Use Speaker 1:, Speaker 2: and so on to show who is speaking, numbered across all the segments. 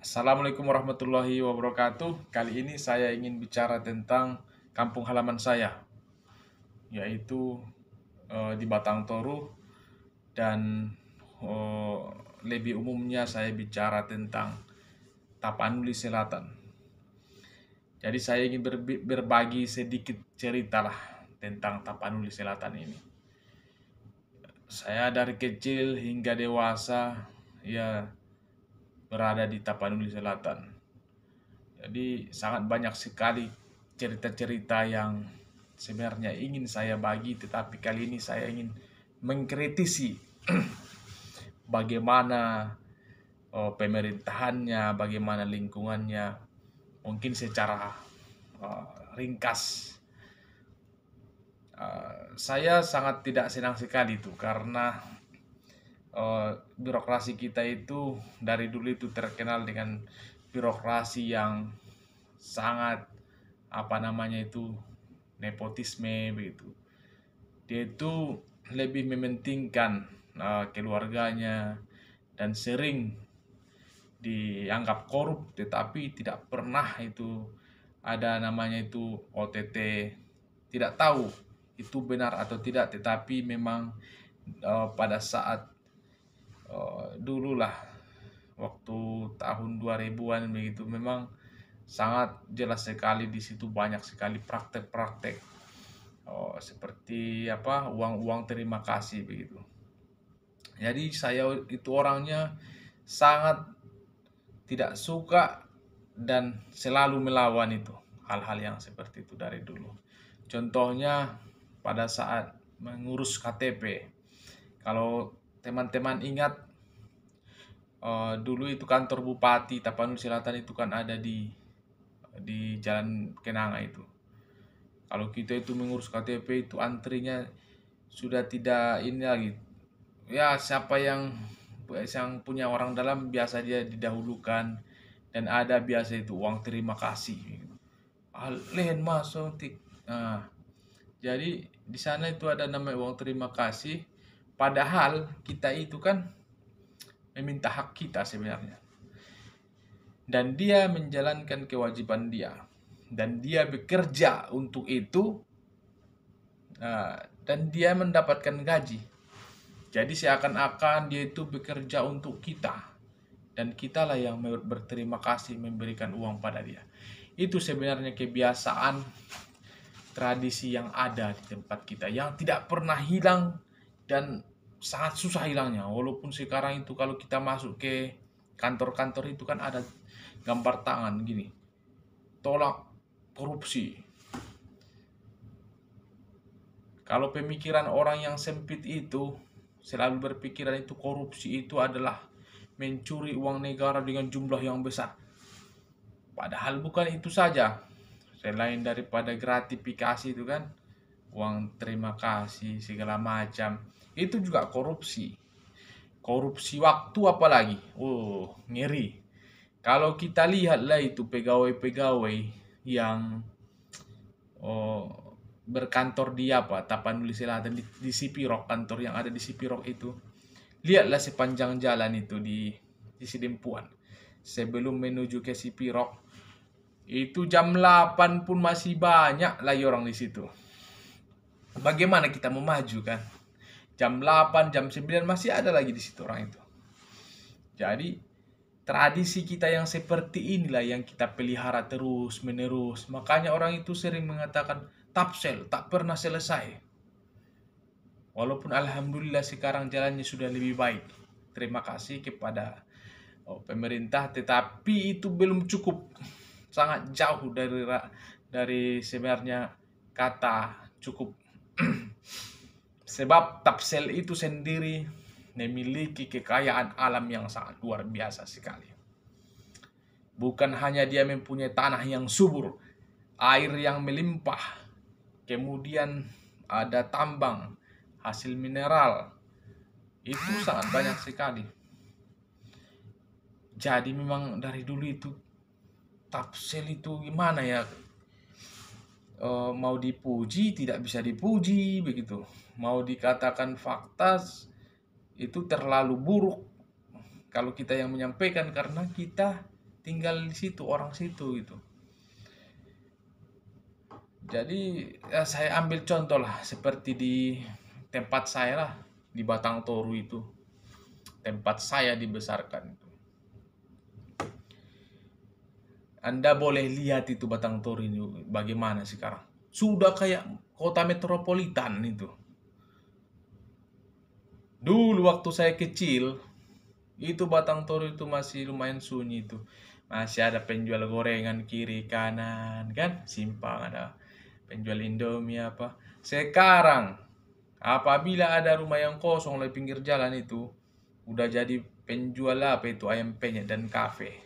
Speaker 1: Assalamualaikum warahmatullahi wabarakatuh. Kali ini saya ingin bicara tentang kampung halaman saya, yaitu di Batang Toru dan eh, lebih umumnya saya bicara tentang Tapanuli Selatan. Jadi saya ingin berbagi sedikit cerita lah tentang Tapanuli Selatan ini. Saya dari kecil hingga dewasa ya berada di Tapanuli Selatan. Jadi sangat banyak sekali cerita-cerita yang sebenarnya ingin saya bagi, tetapi kali ini saya ingin mengkritisi bagaimana pemerintahannya, bagaimana lingkungannya, mungkin secara uh, ringkas. Saya sangat tidak senang sekali itu karena birokrasi kita itu dari dulu itu terkenal dengan birokrasi yang sangat nepotisme begitu. Dia itu lebih mementingkan keluarganya dan sering dianggap korup, tetapi tidak pernah itu ada namanya itu OTT. Tidak tahu itu benar atau tidak, tetapi memang pada saat dululah waktu tahun 2000-an begitu memang sangat jelas sekali di situ banyak sekali praktek-praktek seperti uang-uang terima kasih begitu. Jadi saya itu orangnya sangat tidak suka dan selalu melawan itu hal-hal yang seperti itu dari dulu. Contohnya pada saat mengurus KTP. Kalau teman-teman ingat dulu itu kantor Bupati Tapanuli Selatan itu kan ada di Jalan Kenanga itu. Kalau kita itu mengurus KTP itu antrinya sudah tidak ini lagi. Ya siapa yang punya orang dalam biasa dia didahulukan dan ada biasa itu uang terima kasih. Lehen masuk tik. Nah, jadi di sana itu ada namanya uang terima kasih. Padahal kita itu kan meminta hak kita sebenarnya. Dan dia menjalankan kewajiban dia. Dan dia bekerja untuk itu. Dan dia mendapatkan gaji. Jadi seakan-akan dia itu bekerja untuk kita. Dan kitalah yang berterima kasih memberikan uang pada dia. Itu sebenarnya kebiasaan tradisi yang ada di tempat kita. Yang tidak pernah hilang dan sangat susah hilangnya. Walaupun sekarang itu kalau kita masuk ke kantor-kantor itu kan ada gambar tangan gini. Tolak korupsi. Kalau pemikiran orang yang sempit itu selalu berpikiran itu korupsi itu adalah mencuri uang negara dengan jumlah yang besar. Padahal bukan itu saja. Selain daripada gratifikasi itu kan, uang terima kasih segala macam, itu juga korupsi. Korupsi waktu apalagi. Oh, ngeri. Kalau kita lihatlah itu pegawai-pegawai yang berkantor di Tapanuli Selatan di Sipirok, kantor yang ada di Sipirok itu. Lihatlah sepanjang jalan itu di Sidempuan. Sebelum menuju ke Sipirok, itu jam 8 pun masih banyak lagi orang di situ. Bagaimana kita mau maju kan? Jam 8, jam 9 masih ada lagi di situ orang itu. Jadi tradisi kita yang seperti inilah yang kita pelihara terus menerus. Makanya orang itu sering mengatakan Tapsel tak pernah selesai. Walaupun alhamdulillah sekarang jalannya sudah lebih baik. Terima kasih kepada pemerintah, tetapi itu belum cukup. Sangat jauh dari sebenarnya kata cukup. Sebab Tapsel itu sendiri memiliki kekayaan alam yang sangat luar biasa sekali. Bukan hanya dia mempunyai tanah yang subur, air yang melimpah, kemudian ada tambang, hasil mineral, itu sangat banyak sekali. Jadi memang dari dulu itu Tapsel itu gimana ya, mau dipuji tidak bisa dipuji begitu, mau dikatakan fakta itu terlalu buruk kalau kita yang menyampaikan karena kita tinggal di situ, orang situ gitu. Jadi saya ambil contoh lah seperti di tempat saya lah, di Batang Toru itu, tempat saya dibesarkan itu. Anda boleh lihat itu Batang Toru ini bagaimana sekarang. Sudah kayak kota metropolitan itu. Dulu waktu saya kecil, itu Batang Toru itu masih lumayan sunyi itu. Masih ada penjual gorengan kiri kanan kan, simpang ada penjual Indomie apa. Sekarang apabila ada rumah yang kosong di pinggir jalan itu, udah jadi penjual apa itu ayam penyet dan kafe.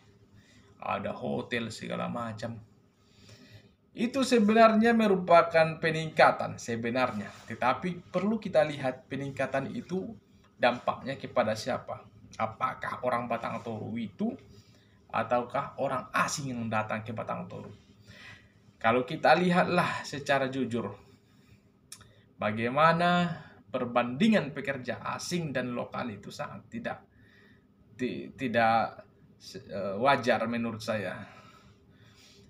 Speaker 1: Ada hotel segala macam. Itu sebenarnya merupakan peningkatan sebenarnya. Tetapi perlu kita lihat peningkatan itu dampaknya kepada siapa. Apakah orang Batang Toru itu ataukah orang asing yang datang ke Batang Toru. Kalau kita lihatlah secara jujur, bagaimana perbandingan pekerja asing dan lokal itu sangat tidak wajar menurut saya.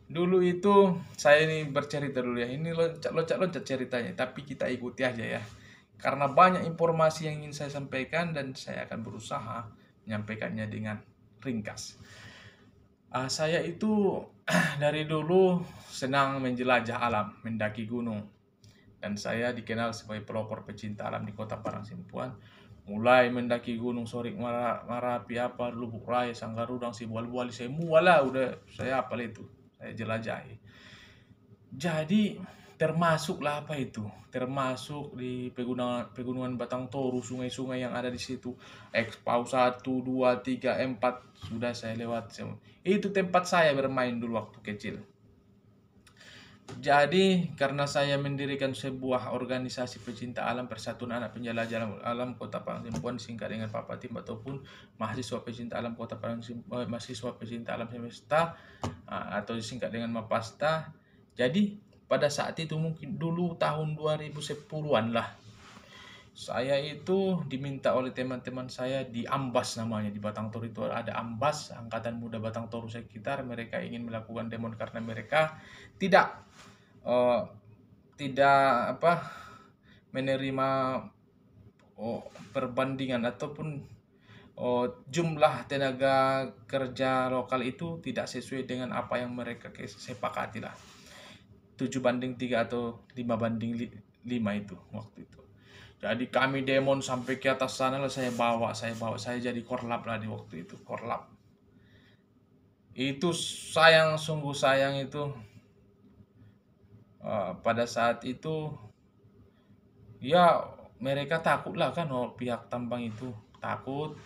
Speaker 1: Dulu itu saya ini bercerita dulu ya, ini loncat-loncat ceritanya, tapi kita ikuti aja ya. Karena banyak informasi yang ingin saya sampaikan dan saya akan berusaha menyampaikannya dengan ringkas. Saya itu dari dulu senang menjelajah alam, mendaki gunung. Dan saya dikenal sebagai pelopor pecinta alam di Kota Parangsimpuan. Mulai mendaki gunung Sorik Marapi, apa, Lubuk Raya, Sanggarudang, Sibual-buali, semua lah udah saya hafal itu. Saya jelajahi. Jadi termasuklah apa itu? Termasuk di pegunungan Batang Toru, sungai-sungai yang ada di situ. Ekspau 1, 2, 3, 4 sudah saya lewat semua. Itu tempat saya bermain dulu waktu kecil. Jadi karena saya mendirikan sebuah organisasi pecinta alam, Persatuan Anak Penjelajah Alam Kota Parangsimpuan, singkat dengan Papatim, ataupun mahasiswa pecinta alam Kota Parangsimpuan, mahasiswa pecinta alam semesta, atau disingkat dengan Mapasta. Jadi pada saat itu mungkin dulu tahun 2010-an lah, saya itu diminta oleh teman-teman saya di Ambas, namanya di Batang Toru itu ada Ambas, Angkatan Muda Batang Toru sekitar. Mereka ingin melakukan demo karena mereka tidak uh, tidak menerima perbandingan ataupun jumlah tenaga kerja lokal itu tidak sesuai dengan apa yang mereka sepakati lah. 7:3 atau 5:5 itu waktu itu. Jadi kami demon sampai ke atas sana lah, saya jadi korlap lah di waktu itu, korlap. Itu sungguh sayang itu. Pada saat itu ya mereka takut lah kan, pihak tambang itu takut,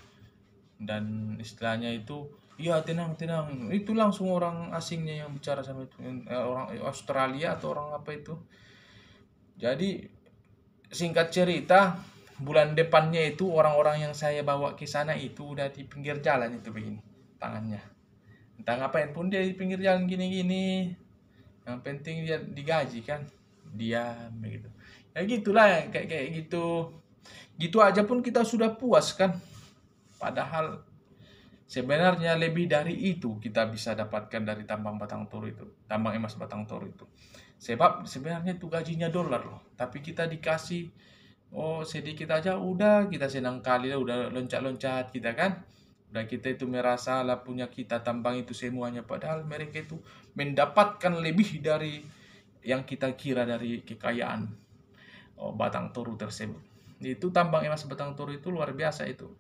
Speaker 1: dan istilahnya itu ya tenang, itu langsung orang asingnya yang bicara sama itu, orang Australia atau orang apa itu. Jadi singkat cerita, bulan depannya itu orang-orang yang saya bawa ke sana itu udah di pinggir jalan itu begini tangannya. Entah ngapain pun dia di pinggir jalan gini-gini. Yang penting dia digaji kan. Diam begitu. Ya gitulah, kayak gitu. Gitu aja pun kita sudah puas kan. Padahal sebenarnya lebih dari itu kita bisa dapatkan dari tambang Batang Toru itu, tambang emas Batang Toru itu. Sebab sebenarnya itu gajinya dolar loh, tapi kita dikasih sedikit aja udah kita senang kali lah, udah loncat-loncat kita kan. Udah kita itu merasa lah punya kita tambang itu semuanya, padahal mereka itu mendapatkan lebih dari yang kita kira dari kekayaan Batang Toru tersebut. Itu tambang emas Batang Toru itu luar biasa itu.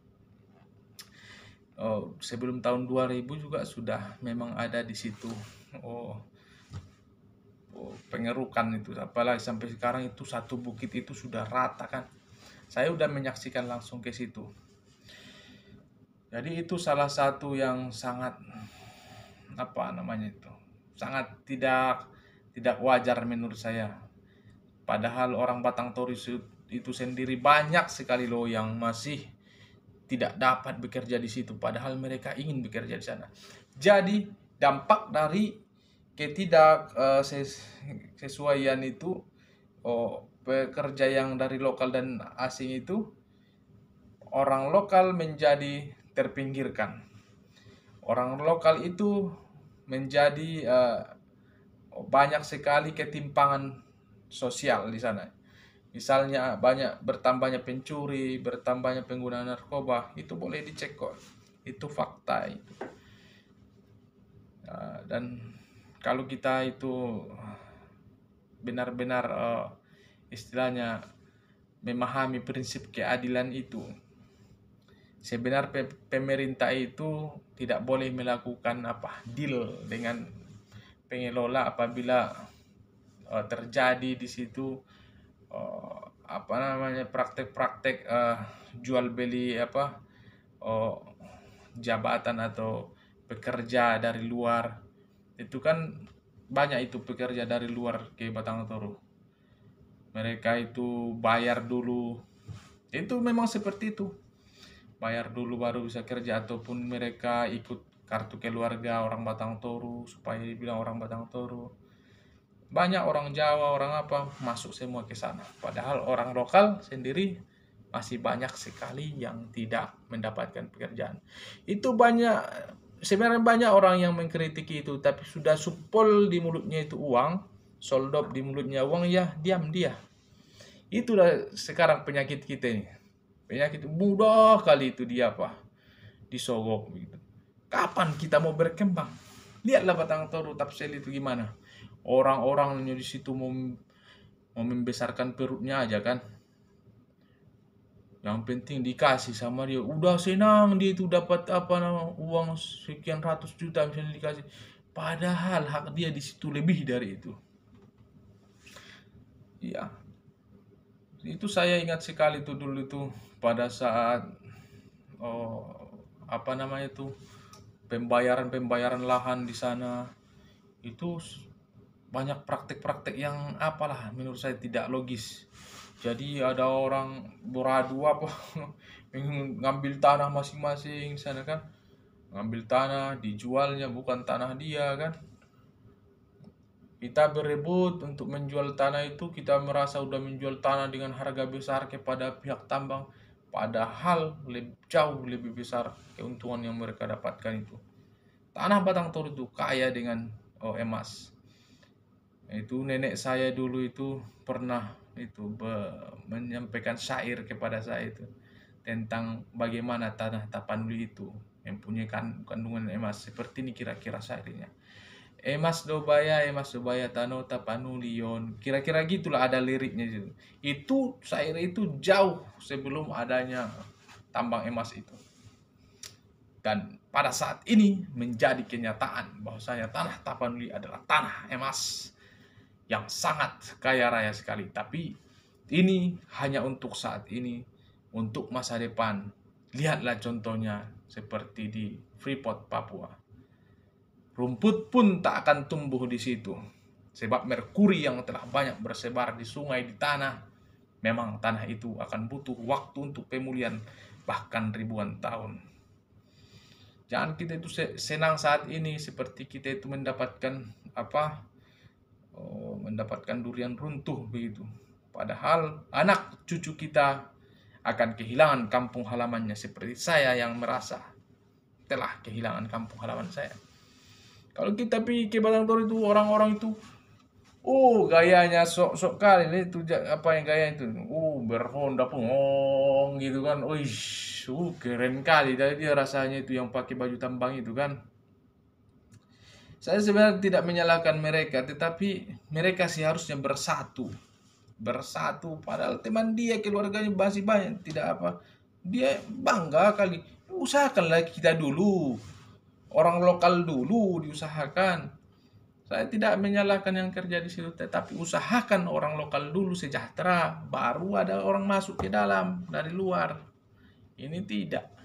Speaker 1: Sebelum tahun 2000 juga sudah memang ada di situ pengerukan itu, apalagi sampai sekarang itu satu bukit itu sudah rata kan. Saya udah menyaksikan langsung ke situ. Jadi itu salah satu yang sangat sangat tidak wajar menurut saya. Padahal orang Batang Toru itu sendiri banyak sekali loh yang masih tidak dapat bekerja di situ, padahal mereka ingin bekerja di sana. Jadi dampak dari ketidaksesuaian itu, pekerja yang dari lokal dan asing itu, orang lokal menjadi terpinggirkan. Orang lokal itu menjadi banyak sekali ketimpangan sosial di sana. Misalnya bertambahnya pencuri, bertambahnya pengguna narkoba, itu boleh dicek kok. Itu fakta itu. Dan kalau kita itu benar-benar istilahnya memahami prinsip keadilan itu, sebenarnya pemerintah itu tidak boleh melakukan deal dengan pengelola apabila terjadi di situ praktek-praktek jual beli uh, jabatan atau pekerja dari luar. Itu kan banyak itu pekerja dari luar ke Batang Toru. Mereka itu bayar dulu. Itu memang seperti itu. Bayar dulu baru bisa kerja, ataupun mereka ikut kartu keluarga orang Batang Toru supaya dibilang orang Batang Toru. Banyak orang Jawa, orang masuk semua ke sana. Padahal orang lokal sendiri masih banyak sekali yang tidak mendapatkan pekerjaan. Itu sebenarnya banyak orang yang mengkritik itu, tapi sudah supol di mulutnya itu uang, soldop di mulutnya uang, ya diam dia. Itulah sekarang penyakit kita ini. Penyakit mudah kali itu dia disogok begitu. Kapan kita mau berkembang? Lihatlah Batang Toru Tapsel itu gimana. Orang-orangnya di situ mau membesarkan perutnya aja kan. Yang penting dikasih sama dia. Udah senang dia itu dapat uang sekian ratus juta misalnya dikasih. Padahal hak dia di situ lebih dari itu. Iya. Itu saya ingat sekali tuh dulu itu pada saat pembayaran lahan di sana. Itu banyak praktek-praktek yang menurut saya tidak logis. Jadi ada orang beradu ngambil tanah masing-masing di sana kan, ngambil tanah dijualnya bukan tanah dia kan. Kita berebut untuk menjual tanah itu, kita merasa udah menjual tanah dengan harga besar kepada pihak tambang, padahal jauh lebih besar keuntungan yang mereka dapatkan itu. Tanah Batang Toru itu kaya dengan emas. Itu nenek saya dulu itu pernah menyampaikan syair kepada saya itu tentang bagaimana tanah Tapanuli itu mempunyai kandungan emas. Seperti ini kira-kira syairnya. Emas dobaya tano Tapanulion. Kira-kira gitulah ada liriknya itu. Itu syair itu jauh sebelum adanya tambang emas itu. Dan pada saat ini menjadi kenyataan bahwasanya tanah Tapanuli adalah tanah emas yang sangat kaya raya sekali. Tapi ini hanya untuk saat ini, untuk masa depan. Lihatlah contohnya seperti di Freeport, Papua. Rumput pun tak akan tumbuh di situ. Sebab merkuri yang telah banyak bersebar di sungai, di tanah, memang tanah itu akan butuh waktu untuk pemulihan, bahkan ribuan tahun. Jangan kita itu senang saat ini seperti kita itu mendapatkan mendapatkan durian runtuh begitu. Padahal anak cucu kita akan kehilangan kampung halamannya, seperti saya yang merasa telah kehilangan kampung halaman saya. Kalau kita pergi ke Batang Toru itu, orang-orang itu gayanya sok-sok kali itu yang gaya itu. Berhonda pun gitu kan. Keren kali dari dia rasanya itu yang pakai baju tambang itu kan. Saya sebenarnya tidak menyalahkan mereka, tetapi mereka seharusnya bersatu. Padahal teman dia, keluarganya masih banyak, dia bangga kali. Usahakanlah kita dulu. Orang lokal dulu diusahakan. Saya tidak menyalahkan yang kerja di situ, tetapi usahakan orang lokal dulu sejahtera, baru ada orang masuk ke dalam dari luar. Ini tidak.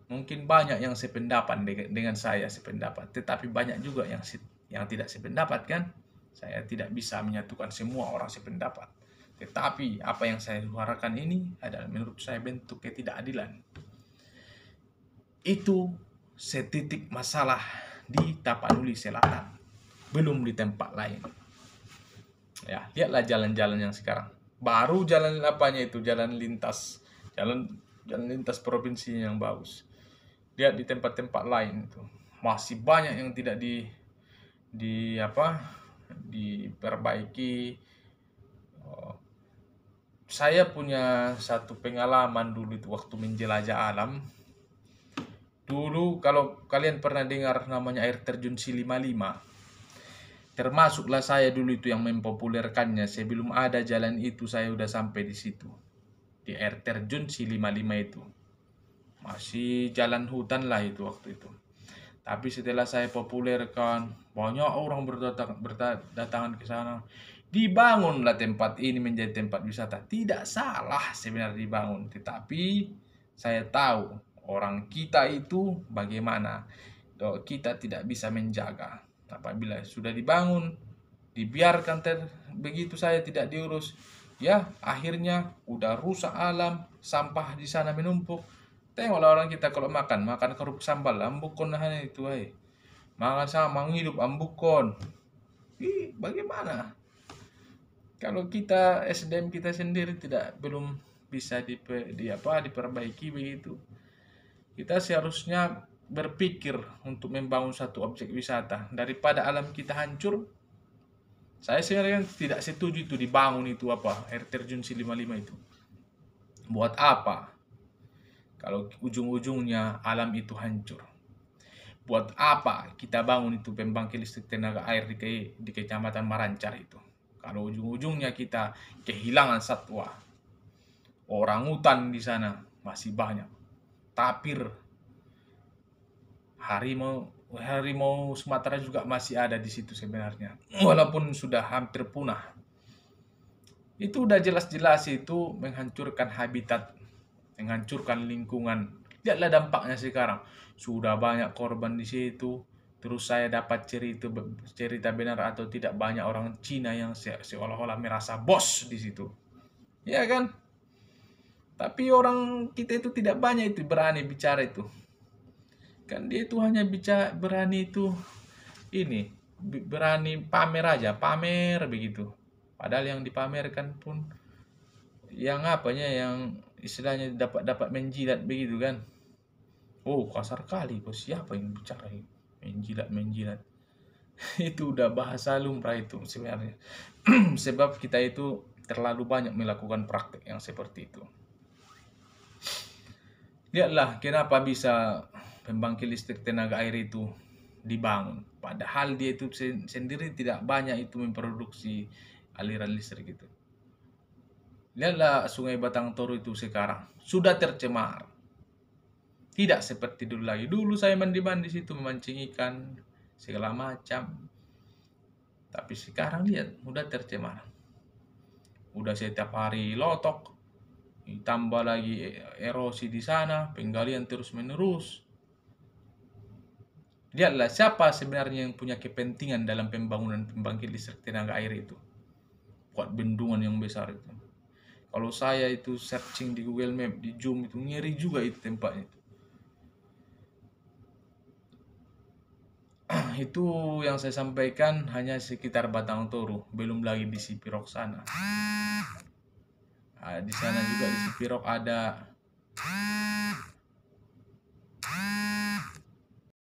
Speaker 1: Mungkin banyak yang sependapat dengan saya tetapi banyak juga yang tidak sependapat kan. Saya tidak bisa menyatukan semua orang sependapat. Tetapi apa yang saya suarakan ini adalah menurut saya bentuk ketidakadilan. Itu setitik masalah di Tapanuli Selatan, belum di tempat lain. Ya, lihatlah jalan-jalan yang sekarang. Baru jalan jalan lintas provinsi yang bagus. Lihat di tempat-tempat lain itu masih banyak yang tidak di apa diperbaiki. Oh, saya punya satu pengalaman dulu itu waktu menjelajah alam. Dulu kalau kalian pernah dengar namanya air terjun Si 55, termasuklah saya dulu itu yang mempopulerkannya. Sebelum ada jalan itu saya udah sampai di situ. Di air terjun Si 55 itu. Masih jalan hutan lah itu waktu itu. Tapi setelah saya populerkan, banyak orang berdatangan ke sana. Dibangunlah tempat ini menjadi tempat wisata. Tidak salah sebenarnya dibangun, tetapi saya tahu orang kita itu bagaimana. Kita tidak bisa menjaga. Apabila sudah dibangun, dibiarkan begitu saya tidak diurus, ya akhirnya udah rusak alam, sampah di sana menumpuk. Tengoklah orang kita kalau makan kerupuk sambal, ambukon nah itu makan sama menghidup ambukon. Bagaimana? Kalau kita SDM kita sendiri tidak belum bisa diperbaiki begitu. Kita seharusnya berpikir untuk membangun satu objek wisata daripada alam kita hancur. Saya sebenarnya tidak setuju itu dibangun itu air terjun Si 55 itu. Buat apa? Kalau ujung-ujungnya alam itu hancur. Buat apa kita bangun itu pembangkit listrik tenaga air di Kecamatan Marancar itu? Kalau ujung-ujungnya kita kehilangan satwa. Orang hutan di sana masih banyak. Tapir, harimau Sumatera juga masih ada di situ sebenarnya. Walaupun sudah hampir punah. Itu udah jelas-jelas itu menghancurkan habitat, menghancurkan lingkungan. Lihatlah dampaknya sekarang. Sudah banyak korban di situ. Terus saya dapat cerita benar atau tidak, banyak orang Cina yang seolah-olah merasa bos di situ. Ya kan? Tapi orang kita itu tidak banyak itu berani bicara itu. Kan dia itu hanya berani itu berani pamer aja, pamer begitu. Padahal yang dipamerkan pun yang yang istilahnya dapat menjilat begitu kan. Oh, kasar kali, bos. Siapa yang bicara ini? Menjilat. Itu udah bahasa lumrah itu sebenarnya. Sebab kita itu terlalu banyak melakukan praktek yang seperti itu. Lihatlah kenapa bisa pembangkit listrik tenaga air itu dibangun. Padahal dia itu sendiri tidak banyak itu memproduksi aliran listrik itu. Lihatlah Sungai Batang Toru itu sekarang sudah tercemar. Tidak seperti dulu lagi. Dulu saya mandi-mandi situ memancing ikan segala macam. Tapi sekarang lihat udah tercemar. Udah setiap hari lotok. Tambah lagi erosi di sana, penggalian terus-menerus. Lihatlah siapa sebenarnya yang punya kepentingan dalam pembangunan pembangkit listrik tenaga air itu. Buat bendungan yang besar itu. Kalau saya itu searching di Google Map, di Zoom itu ngeri juga itu tempatnya. Itu yang saya sampaikan hanya sekitar Batang Toru, belum lagi di Sipirok sana. Di sana juga di Sipirok ada